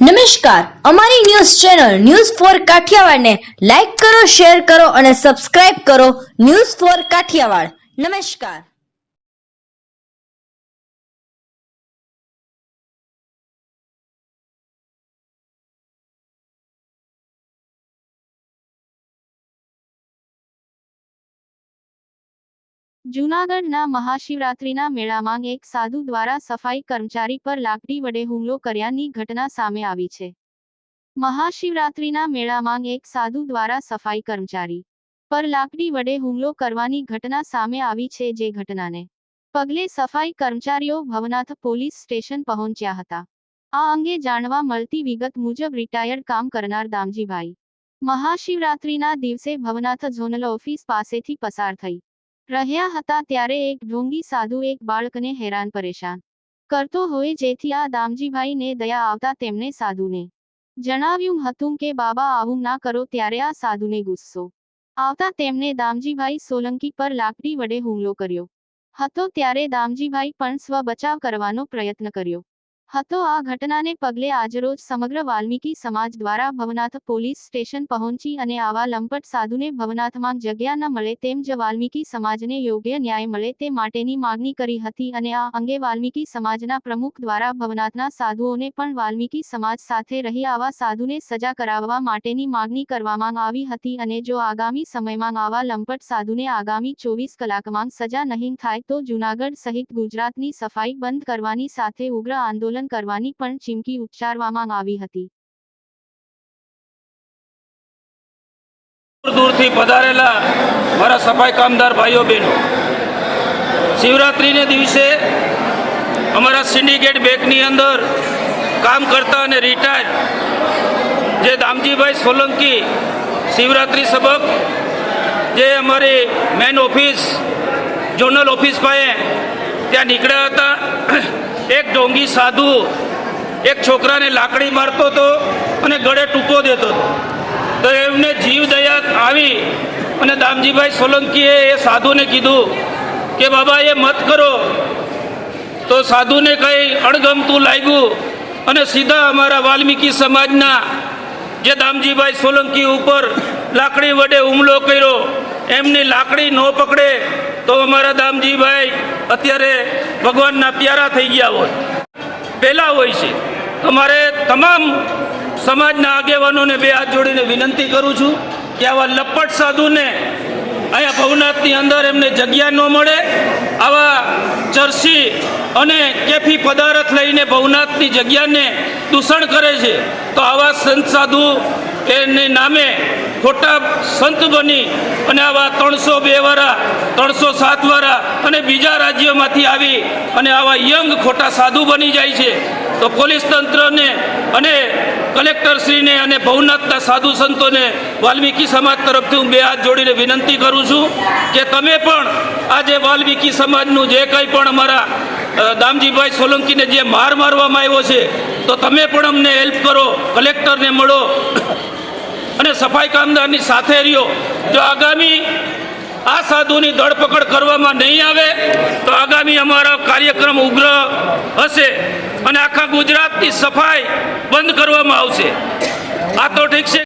નમસ્કાર, અમારી news channel news for Kathiawad ને લાઈક કરો, શેર કરો અને સબસ્ક્રાઇબ કરો. News for Kathiawad. નમસ્કાર. જૂનાગઢના મહાશિવરાત્રિના મેળામાં એક સાધુ દ્વારા સફાઈ કર્મચારી પર લાકડી વડે હુમલો કર્યાની ઘટના સામે આવી છે. મહાશિવરાત્રિના મેળામાં એક સાધુ દ્વારા સફાઈ કર્મચારી પર લાકડી વડે હુમલો કરવાની ઘટના સામે આવી છે, જે ઘટનાને પગલે સફાઈ કર્મચારીઓ ભવનાથ પોલીસ સ્ટેશન પહોંચ્યા હતા. આ અંગે જાણવા મળતી વિગત મુજબ રિટાયર્ડ કામ કરનાર દામજીભાઈ મહાશિવરાત્રિના દિવસે ભવનાથ ઝોનલ ઓફિસ પાસેથી પસાર થઈ રહ્યા હતા, ત્યારે એક ઢોંગી સાધુ એક બાળકને હેરાન પરેશાન કરતો હોય, જેથી આ દામજીભાઈને દયા આવતા તેમણે સાધુને જણાવ્યું હતું કે બાબા આવું ના કરો. ત્યારે આ સાધુને ગુસ્સો આવતા તેમણે દામજીભાઈ સોલંકી પર લાકડી વડે હુમલો કર્યો હતો. ત્યારે દામજીભાઈ પણ સ્વ બચાવ કરવાનો પ્રયત્ન કર્યો હતો. આ ઘટનાને પગલે આજરોજ સમગ્ર વાલ્મીકી સમાજ દ્વારા ભવનાથ પોલીસ સ્ટેશન પહોંચી અને આવા લંપટ સાધુને ભવનાથમાં જગ્યા ન મળે તેમજ વાલ્મીકી સમાજને યોગ્ય ન્યાય મળે તે માટેની માગણી કરી હતી. અને આ અંગે વાલ્મીકી સમાજના પ્રમુખ દ્વારા ભવનાથના સાધુઓને પણ વાલ્મીકી સમાજ સાથે રહી આવા સાધુને સજા કરાવવા માટેની માગણી કરવામાં આવી હતી. અને જો આગામી સમયમાં આવા લંપટ સાધુને આગામી 24 કલાકમાં સજા નહીં થાય તો જૂનાગઢ સહિત ગુજરાતની સફાઈ બંધ કરવાની સાથે ઉગ્ર આંદોલન કરવાની પણ ચીમકી ઉચ્ચારવામાં આવી હતી. દૂરથી પધારેલા મારા સફાઈ કામદાર ભાઈઓ બહેનો, શિવરાત્રિને દિવસે અમારા સિન્ડિકેટ બેંકની અંદર કામ કરતા અને રિટાયર્ડ જે દામજીભાઈ સોલંકી શિવરાત્રિ સબક જે અમારી મેન ઓફિસ ઝોનલ ઓફિસ પાસે ત્યાં નીકળ્યા હતા. એક ઢોંગી સાધુ એક છોકરાને લાકડી મારતો હતો અને ગળે ટૂંકો દેતો હતો. તો એમને જીવ દયા આવી અને દામજીભાઈ સોલંકીએ એ સાધુને કીધું કે બાબા એ મત કરો. તો સાધુને કંઈ અણગમતું લાગ્યું અને સીધા અમારા વાલ્મીકી સમાજના જે દામજીભાઈ સોલંકી ઉપર લાકડી વડે હુમલો કર્યો. એમની લાકડી ન પકડે તો અમારા દામજીભાઈ અત્યારે ભગવાનના પ્યારા થઈ ગયા હોત પહેલાં હોય છે. તમારે તમામ સમાજના આગેવાનોને બે હાથ જોડીને વિનંતી કરું છું કે આવા લપટ સાધુને અહીંયા ભવનાથની અંદર એમને જગ્યા ન મળે. આવા ચરસી અને કેફી પદાર્થ લઈને ભવનાથની જગ્યાને દૂષણ કરે છે, તો આવા સંત સાધુ એને નામે ખોટા સંત બની અને આવા 302 વાળા 307 વાળા અને બીજા રાજ્યોમાંથી આવી અને આવા યંગ ખોટા સાધુ બની જાય છે. તો પોલીસ તંત્રને અને કલેક્ટરશ્રીને અને ભવનાથના સાધુ સંતોને વાલ્મીકી સમાજ તરફથી હું બે હાથ જોડીને વિનંતી કરું છું કે તમે પણ આજે વાલ્મીકી સમાજનું જે કંઈ પણ અમારા દામજીભાઈ સોલંકીને જે મારવામાં આવ્યો છે, તો તમે પણ અમને હેલ્પ કરો, કલેક્ટરને મળો અને સફાઈ કામદારની સાથે રહ્યો. જો આગામી આ સાધુની ધરપકડ કરવામાં નહીં આવે તો આગામી અમારો કાર્યક્રમ ઉગ્ર હશે અને આખા ગુજરાતની સફાઈ બંધ કરવામાં આવશે. આ તો ઠીક છે.